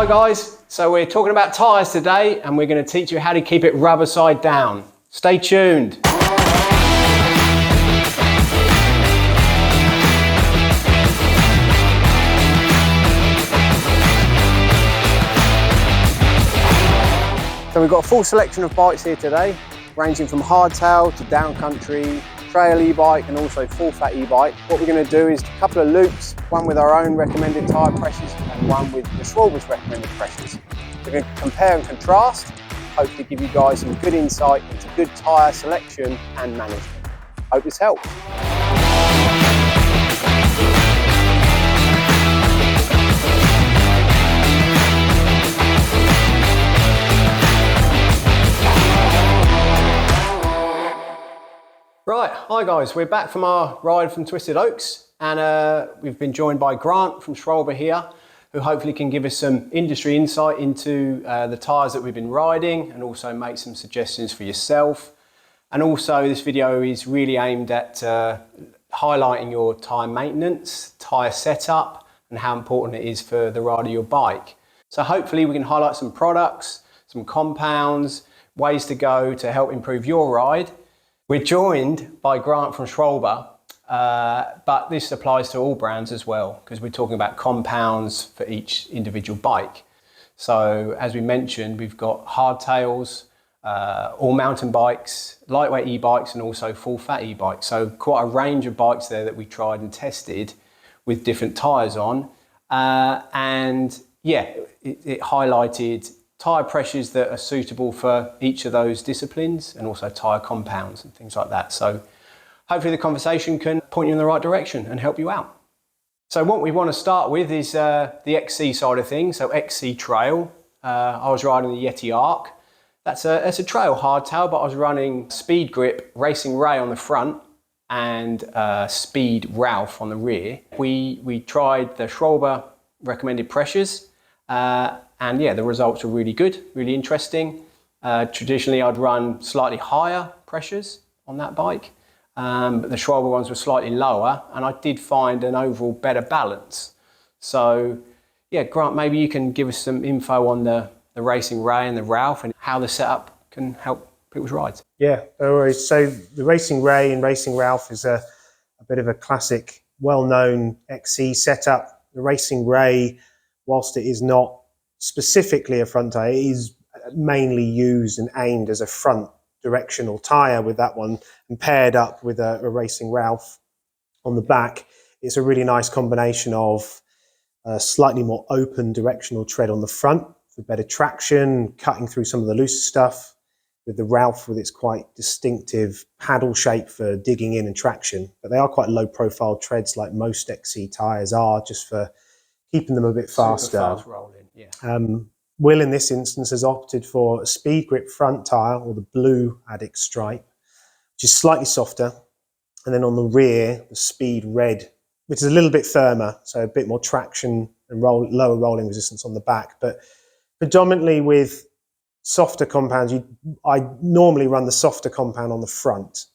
Hi guys, so we're talking about tyres today and we're going to teach you how to keep it rubber side down. Stay tuned. So we've got a full selection of bikes here today, ranging from hardtail to downcountry, trail e-bike and also full fat e-bike. What we're going to do is a couple of loops, one with our own recommended tyre pressures and one with the Schwalbes recommended pressures. We're going to compare and contrast, hopefully give you guys some good insight into good tyre selection and management. Hope this helps. Right, hi guys, we're back from our ride from Twisted Oaks and we've been joined by Grant from Schwalbe here, who hopefully can give us some industry insight into the tyres that we've been riding and also make some suggestions for yourself. And also this video is really aimed at highlighting your tyre maintenance, tyre setup and how important it is for the ride of your bike. So hopefully we can highlight some products, some compounds, ways to go to help improve your ride. We're joined by Grant from Schwalbe, but this applies to all brands as well, because we're talking about compounds for each individual bike. So as we mentioned, we've got hardtails, all mountain bikes, lightweight e-bikes, and also full fat e-bikes. So quite a range of bikes there that we tried and tested with different tyres on. And yeah, it highlighted tyre pressures that are suitable for each of those disciplines and also tyre compounds and things like that. So hopefully the conversation can point you in the right direction and help you out. So what we want to start with is the XC side of things. So XC Trail, I was riding the Yeti Arc. That's a trail hardtail, but I was running Speed Grip Racing Ray on the front and Speed Ralph on the rear. We tried the Schwalbe recommended pressures. And yeah, the results were really good, really interesting. Traditionally, I'd run slightly higher pressures on that bike, but the Schwalbe ones were slightly lower, and I did find an overall better balance. So yeah, Grant, maybe you can give us some info on the Racing Ray and the Ralph and how the setup can help people's rides. Yeah, no worries. So the Racing Ray and Racing Ralph is a bit of a classic, well-known XC setup. The Racing Ray, whilst it is not specifically a front tyre, it is mainly used and aimed as a front directional tyre with that one, and paired up with a Racing Ralph on the back. It's a really nice combination of a slightly more open directional tread on the front for better traction, cutting through some of the looser stuff, with the Ralph with its quite distinctive paddle shape for digging in and traction. But they are quite low profile treads like most XC tyres are, just for keeping them a bit faster. Super fast rolling, yeah. Will in this instance has opted for a Speed Grip front tyre, or the blue Addict stripe, which is slightly softer. And then on the rear, the Speed Red, which is a little bit firmer, so a bit more traction and lower rolling resistance on the back. But predominantly with softer compounds, I normally run the softer compound on the front,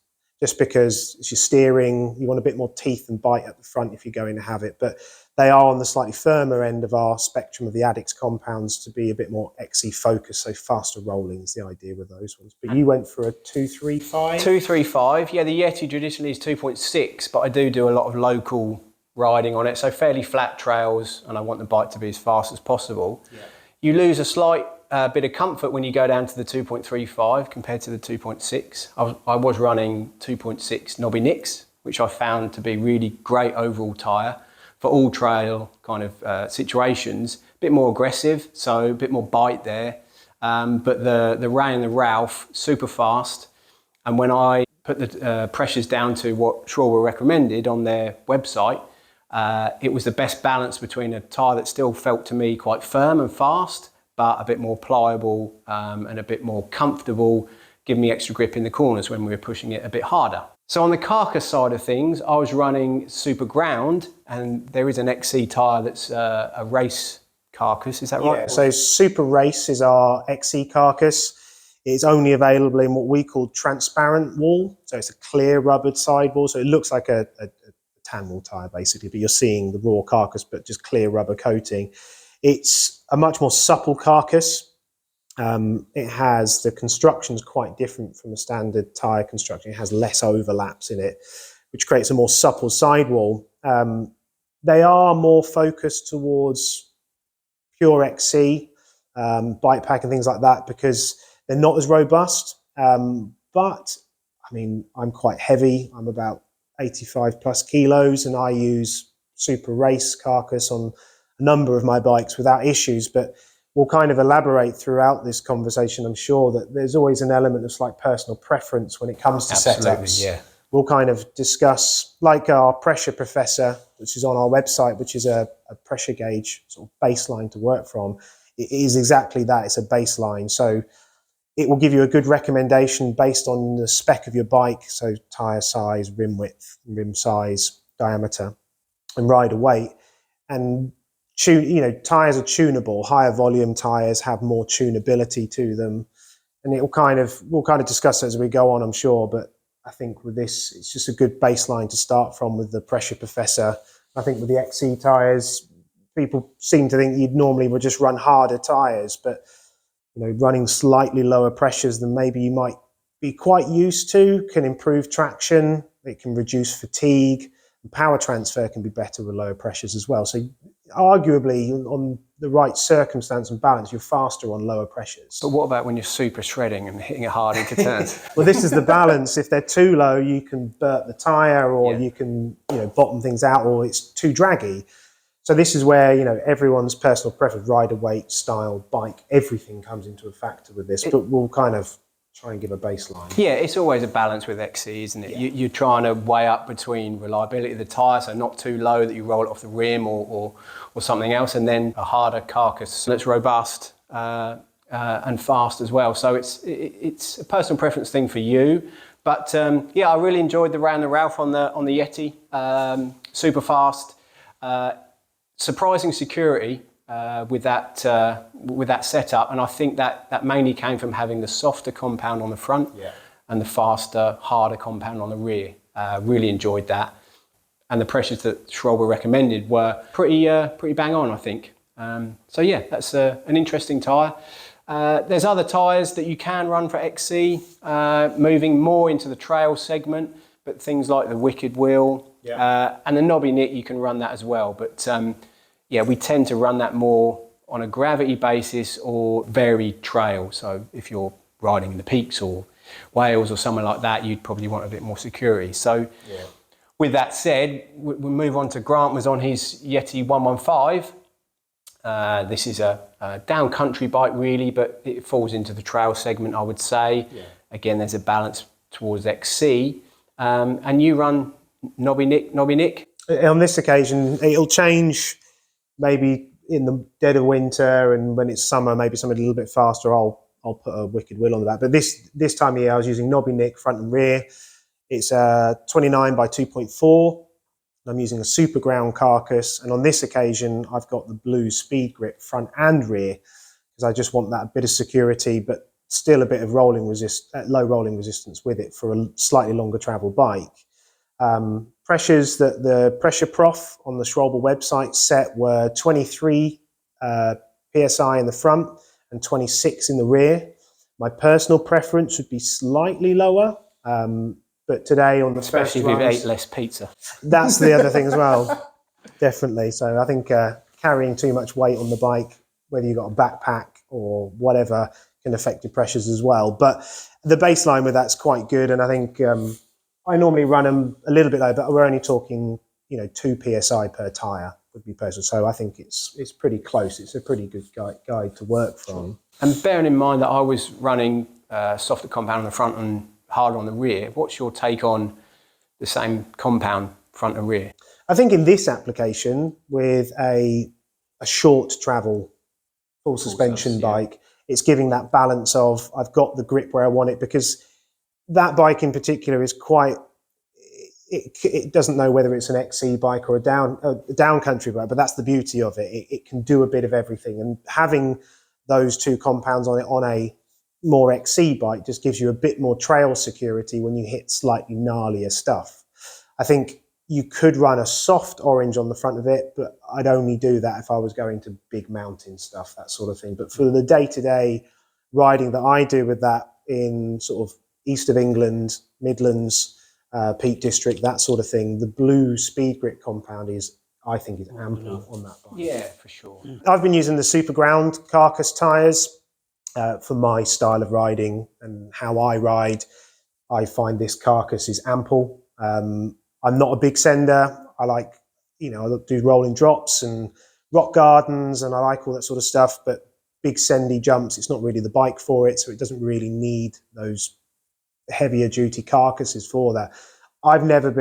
just because it's your steering, you want a bit more teeth and bite at the front if you're going to have it. But they are on the slightly firmer end of our spectrum of the Addicts compounds to be a bit more XC focused, so faster rolling is the idea with those ones. But you went for a 235? 235, yeah, the Yeti traditionally is 2.6, but I do a lot of local riding on it, so fairly flat trails, and I want the bike to be as fast as possible. Yeah. You lose a slight bit of comfort when you go down to the 2.35 compared to the 2.6. I was running 2.6 Nobby Nicks, which I found to be really great overall tyre for all trail kind of situations. A bit more aggressive, so a bit more bite there. But the Ray and the Ralph, super fast. And when I put the pressures down to what Schwalbe recommended on their website, it was the best balance between a tyre that still felt to me quite firm and fast, but a bit more pliable and a bit more comfortable, giving me extra grip in the corners when we were pushing it a bit harder. So on the Carcass side of things, I was running Super Ground, and there is an XC tyre that's a race Carcass, is that right? Yeah, so Super Race is our XC Carcass. It's only available in what we call transparent wool, so it's a clear rubbered sidewall, so it looks like a tan wool tyre basically, but you're seeing the raw carcass but just clear rubber coating. It's a much more supple Carcass. It has, the construction's quite different from a standard tyre construction. It has less overlaps in it, which creates a more supple sidewall. They are more focused towards pure XC, bike pack and things like that, because they're not as robust. But I mean, I'm quite heavy. I'm about 85 plus kilos, and I use super race Carcass on a number of my bikes without issues. But we'll kind of elaborate throughout this conversation, I'm sure, that there's always an element of slight personal preference when it comes to setups. Yeah. We'll kind of discuss, like our pressure professor, which is on our website, which is a pressure gauge sort of baseline to work from. It is exactly that. It's a baseline. So it will give you a good recommendation based on the spec of your bike. So tyre size, rim width, rim size, diameter, and rider weight. And tyres are tunable. Higher volume tyres have more tunability to them. And we'll kind of discuss it as we go on, I'm sure. But I think with this, it's just a good baseline to start from with the pressure professor. I think with the XC tyres, people seem to think you'd normally would just run harder tyres, but running slightly lower pressures than maybe you might be quite used to can improve traction. It can reduce fatigue, and power transfer can be better with lower pressures as well. So arguably, on the right circumstance and balance, you're faster on lower pressures. But what about when you're super shredding and hitting it hard into turns? Well, this is the balance. If they're too low, you can burp the tyre, or you can bottom things out, or it's too draggy. So this is where everyone's personal preference, rider weight, style, bike, everything comes into a factor with this. But we'll kind of try and give a baseline. Yeah, it's always a balance with XC, isn't it? Yeah. You're trying to weigh up between reliability of the tyre, so not too low that you roll it off the rim or something else, and then a harder Carcass that's robust and fast as well. So it's a personal preference thing for you. But yeah, I really enjoyed the round the Ralph on the Yeti. Super fast, surprising security. With that setup, and I think that mainly came from having the softer compound on the front and the faster, harder compound on the rear. Really enjoyed that, and the pressures that Schwalbe recommended were pretty bang on, I think. So yeah, that's an interesting tyre. There's other tyres that you can run for XC, moving more into the trail segment, but things like the Wicked Wheel and the Knobby Nick, you can run that as well, but. Yeah, we tend to run that more on a gravity basis or varied trail. So if you're riding in the peaks or Wales or somewhere like that, you'd probably want a bit more security. So with that said, we'll move on to Grant was on his Yeti 115. This is a down country bike really, but it falls into the trail segment, I would say. Yeah. Again, there's a balance towards XC. And you run Knobby Nick? On this occasion, it'll change. Maybe in the dead of winter and when it's summer, maybe something a little bit faster, I'll put a Wicked Wheel on the back. But this time of year, I was using Knobby Nick front and rear. It's 29 by 2.4. I'm using a super ground Carcass. And on this occasion, I've got the blue speed grip front and rear because I just want that bit of security, but still a bit of low rolling resistance with it for a slightly longer travel bike. Pressures that the pressure prof on the Schwalbe website set were 23 psi in the front and 26 in the rear. My personal preference would be slightly lower, but today on the especially if you've ate less pizza. That's the other thing as well, definitely. So I think carrying too much weight on the bike, whether you've got a backpack or whatever, can affect your pressures as well. But the baseline with that's quite good, and I think. I normally run them a little bit low, but we're only talking, 2 psi per tyre would be personal. So I think it's pretty close. It's a pretty good guide to work from. And bearing in mind that I was running softer compound on the front and harder on the rear, what's your take on the same compound front and rear? I think in this application with a short travel full suspension bike, it's giving that balance of I've got the grip where I want it, because that bike in particular is quite, it doesn't know whether it's an XC bike or a down country bike, but that's the beauty of it. It can do a bit of everything. And having those two compounds on it on a more XC bike just gives you a bit more trail security when you hit slightly gnarlier stuff. I think you could run a soft orange on the front of it, but I'd only do that if I was going to big mountain stuff, that sort of thing. But for the day-to-day riding that I do with that in sort of east of England, Midlands, Peak District, that sort of thing, the blue speed grip compound I think is ample on that bike. Yeah, for sure. I've been using the Super Ground Carcass tyres for my style of riding and how I ride. I find this Carcass is ample. I'm not a big sender. I like, I do rolling drops and rock gardens, and I like all that sort of stuff, but big sendy jumps, it's not really the bike for it, so it doesn't really need those heavier duty Carcasses for that. I've never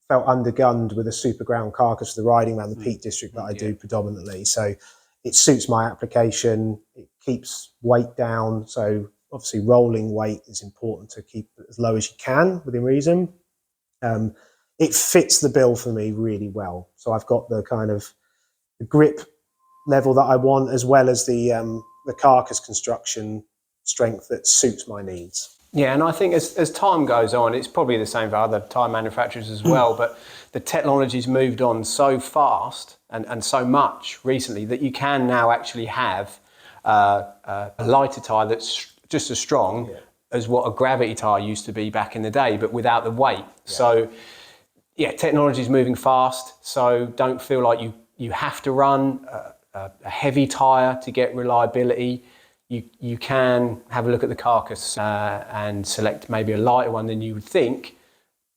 felt undergunned with a Super Ground Carcass for the riding around the Peak District that I do predominantly. So it suits my application. It keeps weight down. So obviously rolling weight is important to keep it as low as you can within reason. It fits the bill for me really well. So I've got the kind of the grip level that I want, as well as the Carcass construction strength that suits my needs. Yeah, and I think as time goes on, it's probably the same for other tyre manufacturers as well, but the technology's moved on so fast and so much recently that you can now actually have a lighter tyre that's just as strong as what a gravity tyre used to be back in the day, but without the weight. Yeah. So, technology's moving fast, so don't feel like you have to run a heavy tyre to get reliability. You can have a look at the Carcass and select maybe a lighter one than you would think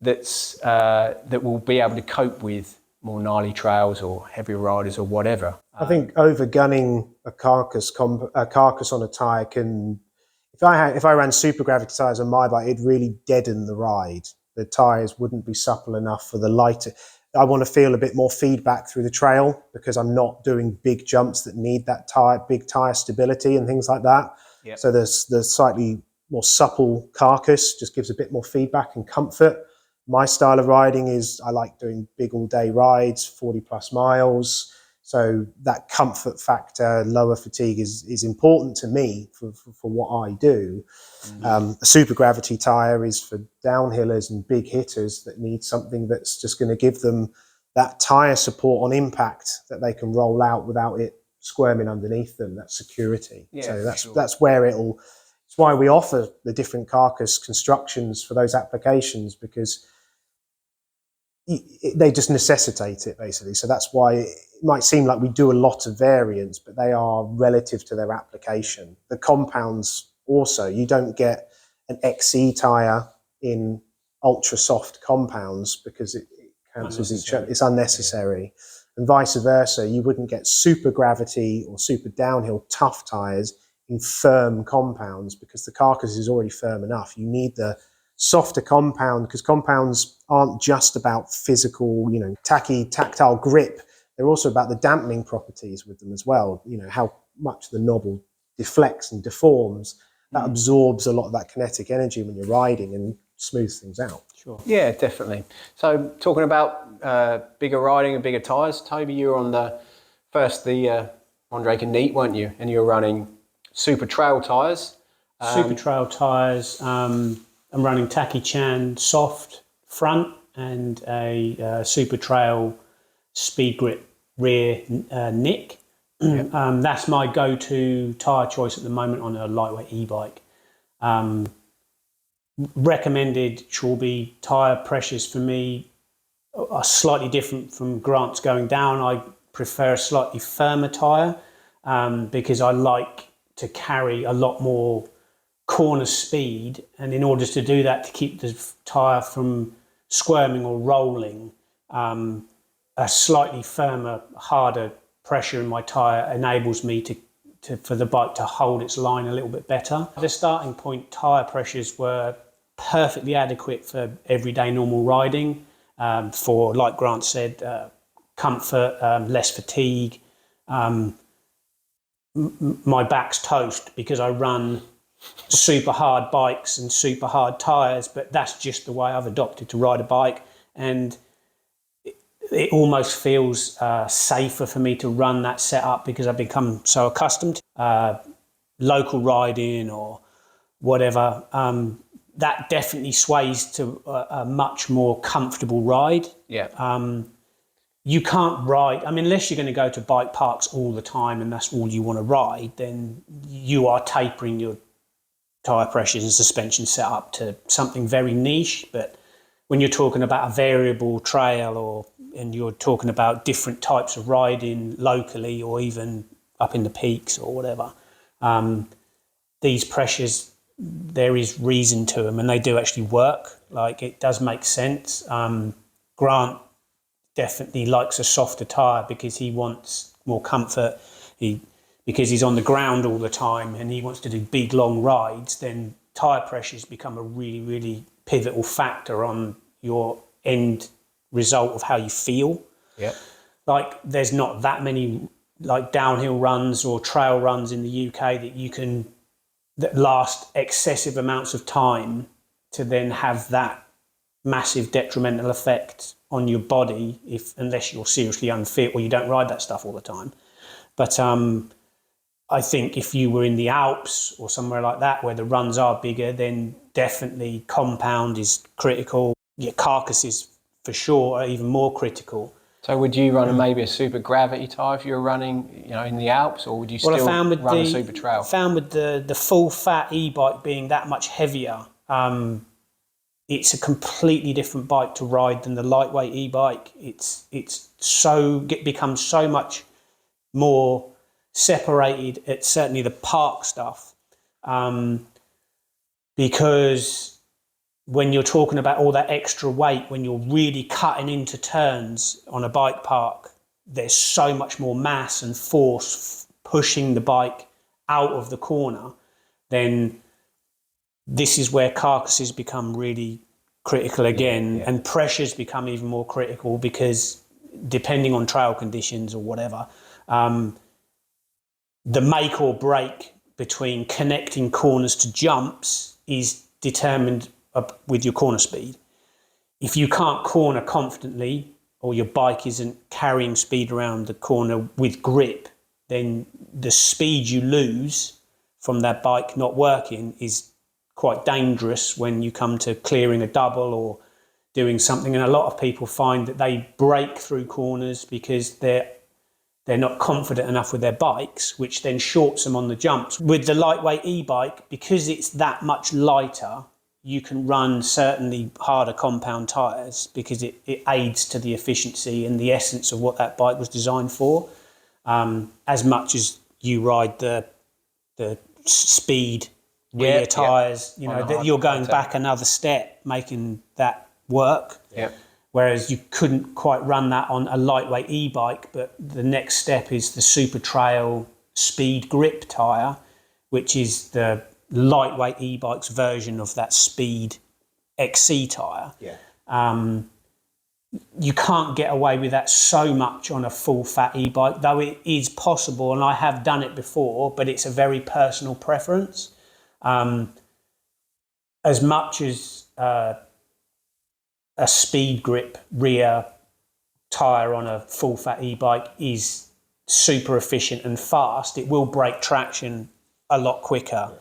that will be able to cope with more gnarly trails or heavier riders or whatever. I think overgunning a Carcass on a tyre can, if I ran super gravity tyres on my bike, it'd really deaden the ride. The tyres wouldn't be supple enough for the lighter. I want to feel a bit more feedback through the trail because I'm not doing big jumps that need that big tyre stability and things like that. Yep. So the slightly more supple Carcass just gives a bit more feedback and comfort. My style of riding is I like doing big all day rides, 40 plus miles. So that comfort factor, lower fatigue is important to me for what I do. Mm-hmm. A super gravity tyre is for downhillers and big hitters that need something that's just going to give them that tyre support on impact that they can roll out without it squirming underneath them, that security. Yeah, so that's where it's why we offer the different Carcass constructions for those applications, because they just necessitate it basically. So that's why it might seem like we do a lot of variants, but they are relative to their application. The compounds also, you don't get an XE tyre in ultra soft compounds because it cancels each other. It's unnecessary. Yeah. And vice versa, you wouldn't get super gravity or super downhill tough tyres in firm compounds because the Carcass is already firm enough. You need the softer compound because compounds aren't just about physical, tactile grip. They're also about the dampening properties with them as well. How much the knob will deflects and deforms. That absorbs a lot of that kinetic energy when you're riding and smooths things out. Sure. Yeah, definitely. So talking about bigger riding and bigger tyres, Toby, you were on the Mondrake and Neat, weren't you? And you were running super trail tyres. Super trail tyres. I'm running Taki Chan soft front and a super trail speed grip rear nick. Yep. That's my go-to tyre choice at the moment on a lightweight e-bike. Recommended Schwalbe tyre pressures for me are slightly different from Grant's going down. I prefer a slightly firmer tyre because I like to carry a lot more corner speed, and in order to do that, to keep the tyre from squirming or rolling, a slightly firmer, harder pressure in my tyre enables me for the bike to hold its line a little bit better. The starting point tyre pressures were perfectly adequate for everyday normal riding, for, like Grant said, comfort, less fatigue. My back's toast because I run super hard bikes and super hard tyres, but that's just the way I've adopted to ride a bike, and it almost feels safer for me to run that setup because I've become so accustomed to local riding or whatever. that definitely sways to a much more comfortable ride. Yeah. You can't ride, I mean, unless you're going to go to bike parks all the time and that's all you want to ride, then you are tapering your tyre pressures and suspension setup to something very niche. But when you're talking about a variable trail and you're talking about different types of riding locally or even up in the peaks or whatever, these pressures, there is reason to them and they do actually work. Like, it does make sense. Grant definitely likes a softer tyre because he wants more comfort. Because he's on the ground all the time and he wants to do big long rides, then tyre pressures become a really, really pivotal factor on your end result of how you feel. Yeah. Like, there's not that many like downhill runs or trail runs in the UK that last excessive amounts of time to then have that massive detrimental effect on your body, unless you're seriously unfit or you don't ride that stuff all the time. But I think if you were in the Alps or somewhere like that where the runs are bigger, then definitely compound is critical. Yeah, Carcass is for sure even more critical. So would you run maybe a super gravity tyre if you were running, in the Alps, or would you still run a super trail? I found with the full fat e-bike being that much heavier, it's a completely different bike to ride than the lightweight e-bike. It becomes so much more separated at certainly the park stuff, because when you're talking about all that extra weight, when you're really cutting into turns on a bike park, there's so much more mass and force pushing the bike out of the corner. Then this is where carcasses become really critical again, and pressures become even more critical because depending on trail conditions or whatever, the make or break between connecting corners to jumps is determined with your corner speed. If you can't corner confidently or your bike isn't carrying speed around the corner with grip, then the speed you lose from that bike not working is quite dangerous when you come to clearing a double or doing something. And a lot of people find that they break through corners because they're not confident enough with their bikes, which then shorts them on the jumps. With the lightweight e-bike, because it's that much lighter, you can run certainly harder compound tyres because it aids to the efficiency and the essence of what that bike was designed for, as much as you ride the speed rear tyres, that you're going back another step, making that work. Yeah. Whereas you couldn't quite run that on a lightweight e-bike, but the next step is the Super Trail Speed Grip tyre, which is the lightweight e-bike's version of that Speed XC tyre. Yeah. You can't get away with that so much on a full fat e-bike, though it is possible, and I have done it before, but it's a very personal preference. As much as a speed grip rear tyre on a full fat e-bike is super efficient and fast, it will break traction a lot quicker.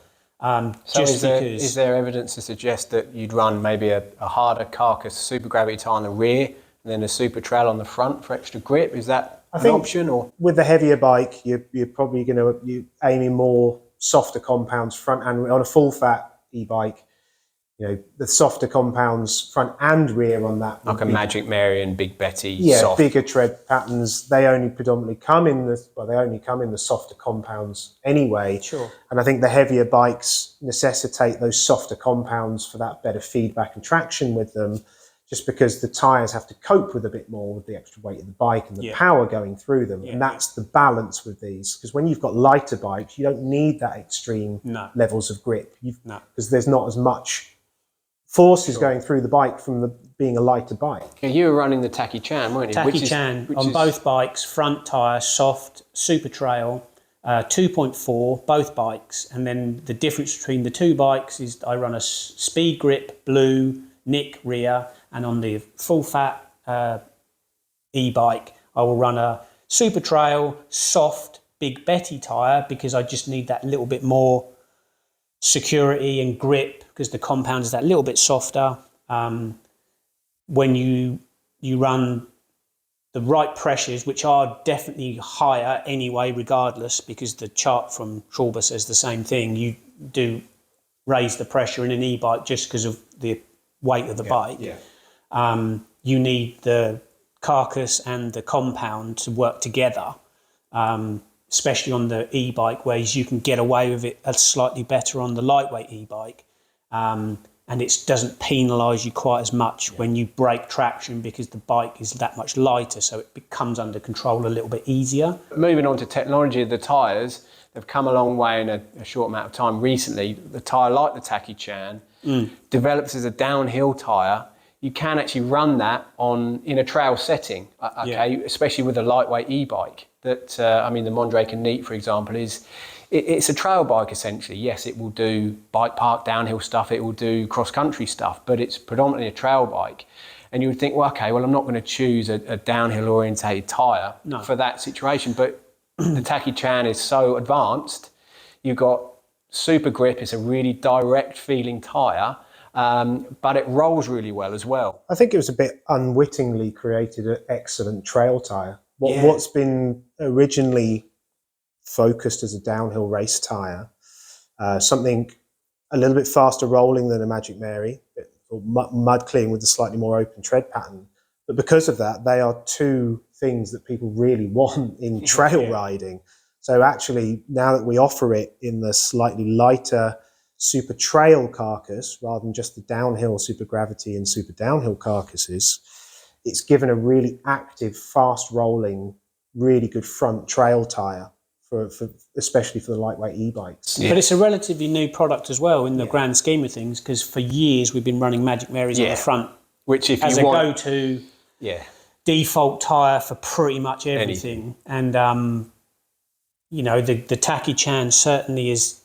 So is there evidence to suggest that you'd run maybe a harder Carcass super gravity tyre on the rear and then a super trail on the front for extra grip? Is that an option? Or with the heavier bike, you're probably you're aiming more softer compounds front and on a full fat e-bike. The softer compounds front and rear on that, like a Magic Mary and Big Betty, soft. Bigger tread patterns. They only predominantly come in the softer compounds anyway. Sure. And I think the heavier bikes necessitate those softer compounds for that better feedback and traction with them, just because the tyres have to cope with a bit more with the extra weight of the bike and the power going through them. And that's the balance with these, because when you've got lighter bikes, you don't need that extreme levels of grip, because there's not as much force is going through the bike from being a lighter bike. Yeah, you were running the Taki Chan, weren't you? Taki Chan on both bikes, front tyre, soft, Super Trail, 2.4, both bikes. And then the difference between the two bikes is I run a Speed Grip Blue Nick rear, and on the full fat e-bike, I will run a Super Trail soft Big Betty tyre because I just need that little bit more security and grip because the compound is that little bit softer. When you run the right pressures, which are definitely higher anyway, regardless, because the chart from Schwalbe says the same thing. You do raise the pressure in an e-bike just because of the weight of the bike. You need the carcass and the compound to work together, especially on the e-bike, whereas you can get away with it slightly better on the lightweight e-bike. And it doesn't penalise you quite as much when you break traction, because the bike is that much lighter, so it becomes under control a little bit easier. Moving on to technology of the tyres, they've come a long way in a short amount of time. Recently, the tyre, like the Tachychan, develops as a downhill tyre. You can actually run that in a trail setting, especially with a lightweight e-bike. The Mondrake and Neat, for example, it's a trail bike essentially. Yes, it will do bike park downhill stuff, it will do cross-country stuff, but it's predominantly a trail bike. And you would think, I'm not going to choose a downhill orientated tyre for that situation. But the Tachychan is so advanced. You've got super grip, it's a really direct feeling tyre, but it rolls really well as well. I think it was a bit unwittingly created an excellent trail tyre. What's been originally focused as a downhill race tyre, something a little bit faster rolling than a Magic Mary, or mud clean with a slightly more open tread pattern. But because of that, they are two things that people really want in trail riding. So actually, now that we offer it in the slightly lighter super trail carcass, rather than just the downhill super gravity and super downhill carcasses, it's given a really active, fast rolling, really good front trail tyre. For especially for the lightweight e-bikes. But it's a relatively new product as well in the grand scheme of things, because for years we've been running Magic Marys on the front, which if as you a go-to default tyre for pretty much everything. And the Tachychan certainly has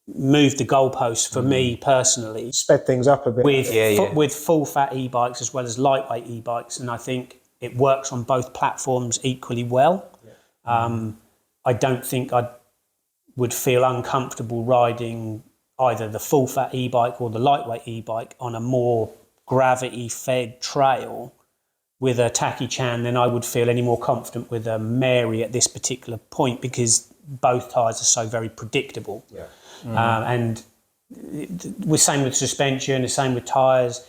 moved the goalposts for me personally. Sped things up a bit. With full fat e-bikes as well as lightweight e-bikes, and I think it works on both platforms equally well. I don't think I would feel uncomfortable riding either the full fat e-bike or the lightweight e-bike on a more gravity fed trail with a Tachychan than I would feel any more confident with a Mary at this particular point, because both tyres are so very predictable. And the same with suspension, the same with tyres.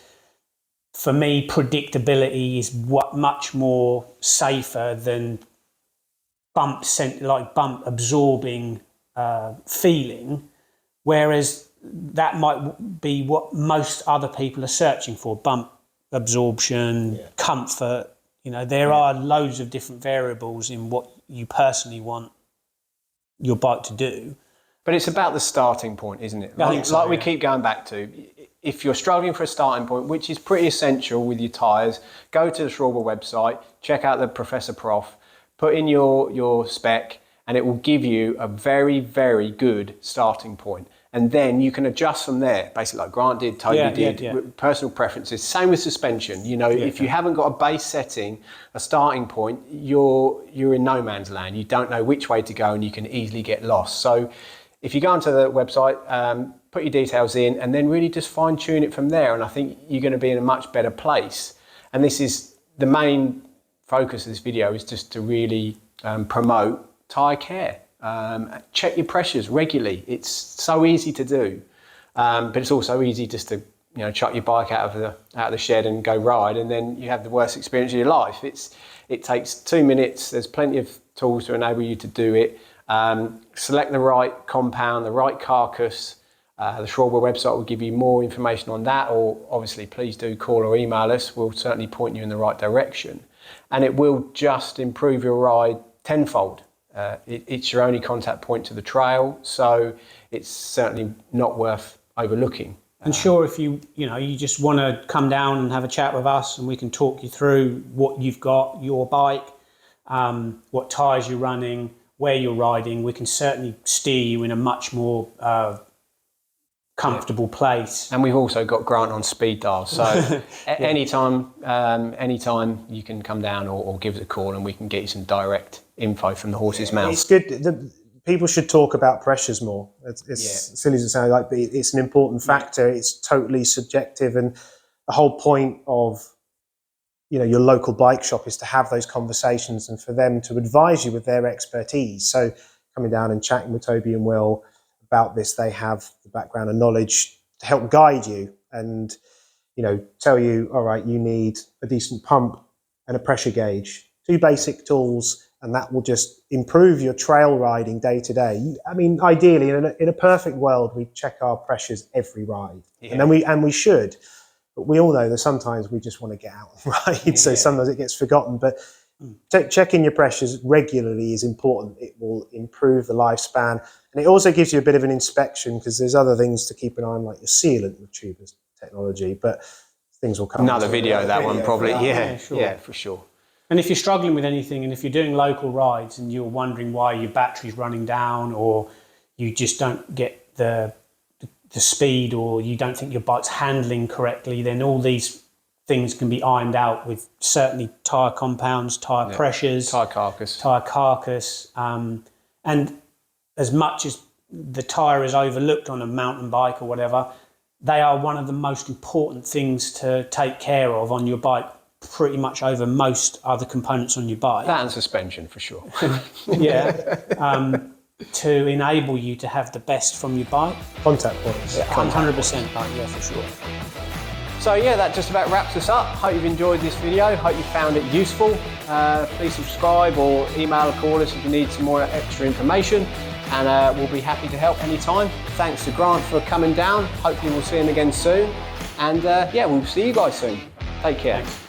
For me, predictability is much more safer than bump absorbing feeling, whereas that might be what most other people are searching for: bump absorption, comfort. There are loads of different variables in what you personally want your bike to do. But it's about the starting point, isn't it? We keep going back to, if you're struggling for a starting point, which is pretty essential with your tyres, go to the Schwalbe website, check out the Professor Prof, put in your spec, and it will give you a very, very good starting point. And then you can adjust from there, basically like Grant did, Toby did, personal preferences. Same with suspension. If you haven't got a base setting, a starting point, you're in no man's land. You don't know which way to go and you can easily get lost. So if you go onto the website, put your details in, and then really just fine tune it from there. And I think you're going to be in a much better place. And this is the main focus of this video, is just to really promote tyre care. Check your pressures regularly. It's so easy to do, but it's also easy just to chuck your bike out of the shed and go ride, and then you have the worst experience of your life. It takes 2 minutes. There's plenty of tools to enable you to do it. Select the right compound, the right carcass. The Schwalbe website will give you more information on that, or obviously please do call or email us. We'll certainly point you in the right direction. And it will just improve your ride tenfold. It's your only contact point to the trail, so it's certainly not worth overlooking. And sure, if you just want to come down and have a chat with us, and we can talk you through what you've got, your bike, what tyres you're running, where you're riding, we can certainly steer you in a much more comfortable place. And we've also got Grant on speed dial, so anytime you can come down or give us a call, and we can get you some direct info from the horse's mouth. It's good. people should talk about pressures more. It's silly as it sounds like, but it's an important factor. It's totally subjective, and the whole point of your local bike shop is to have those conversations and for them to advise you with their expertise. So coming down and chatting with Toby and Will about this, they have the background and knowledge to help guide you and tell you, all right, you need a decent pump and a pressure gauge, 2 basic tools, and that will just improve your trail riding day to day. I mean, ideally, in a perfect world, we check our pressures every ride, and we should. But we all know that sometimes we just want to get out and ride, so sometimes it gets forgotten. But checking your pressures regularly is important. It will improve the lifespan, and it also gives you a bit of an inspection because there's other things to keep an eye on, like your sealant with tubeless technology. But things will come. Another video, that one probably. Yeah, sure. Yeah, for sure. And if you're struggling with anything, and if you're doing local rides and you're wondering why your battery's running down, or you just don't get the speed, or you don't think your bike's handling correctly, then all these things can be ironed out with certainly tyre compounds, tyre pressures, tyre carcass. And as much as the tyre is overlooked on a mountain bike or whatever, they are one of the most important things to take care of on your bike, pretty much over most other components on your bike. That and suspension, for sure. To enable you to have the best from your bike. Contact points. 100%, yeah, for sure. So yeah, that just about wraps us up. Hope you've enjoyed this video. Hope you found it useful. Please subscribe or email or call us if you need some more extra information, and we'll be happy to help anytime. Thanks to Grant for coming down. Hopefully we'll see him again soon. And yeah, we'll see you guys soon. Take care. Thanks.